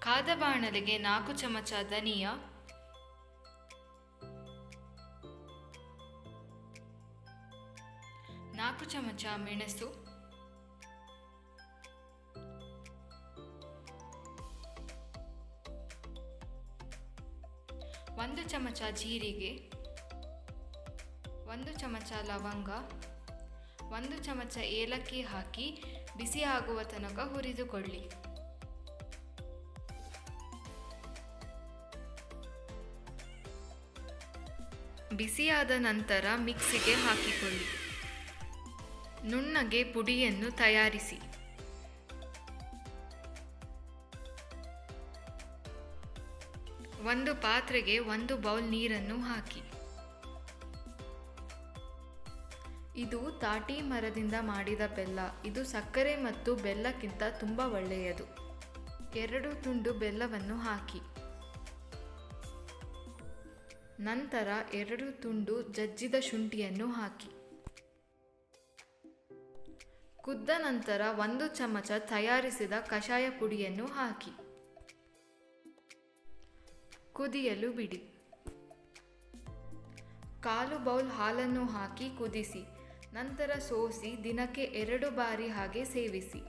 ಕಾದ ಬಾಣಲೆಗೆ 4 ಚಮಚ ಧನಿಯಾ, 4 ಚಮಚ ಮೆಣಸು, 1 ಚಮಚ ಜೀರಿಗೆ, 1 ಚಮಚ ಲವಂಗ, 1 ಚಮಚ ಏಲಕ್ಕಿ ಹಾಕಿ ಬಿಸಿ ಆಗುವ ತನಕ ಹುರಿದುಕೊಳ್ಳಿ. ಬಿಸಿಯಾದ ನಂತರ ಮಿಕ್ಸಿಗೆ ಹಾಕಿಕೊಳ್ಳಿ. ನುಣ್ಣಗೆ ಪುಡಿಯನ್ನು ತಯಾರಿಸಿ. ಒಂದು ಪಾತ್ರೆಗೆ 1 ಬೌಲ್ ನೀರನ್ನು ಹಾಕಿ. ಇದು ತಾಟಿ ಮರದಿಂದ ಮಾಡಿದ ಬೆಲ್ಲ. ಇದು ಸಕ್ಕರೆ ಮತ್ತು ಬೆಲ್ಲಕ್ಕಿಂತ ತುಂಬ ಒಳ್ಳೆಯದು. 2 ತುಂಡು ಬೆಲ್ಲವನ್ನು ಹಾಕಿ. ನಂತರ 2 ತುಂಡು ಜಜ್ಜಿದ ಶುಂಠಿಯನ್ನು ಹಾಕಿ. ಕುದ್ದ ನಂತರ 1 ಚಮಚ ತಯಾರಿಸಿದ ಕಷಾಯ ಪುಡಿಯನ್ನು ಹಾಕಿ. ಕುದಿಯಲು ಬಿಡಿ. 1/4 ಬೌಲ್ ಹಾಲನ್ನು ಹಾಕಿ ಕುದಿಸಿ. ನಂತರ ಸೋಸಿ ದಿನಕ್ಕೆ 2 ಬಾರಿ ಹಾಗೆ ಸೇವಿಸಿ.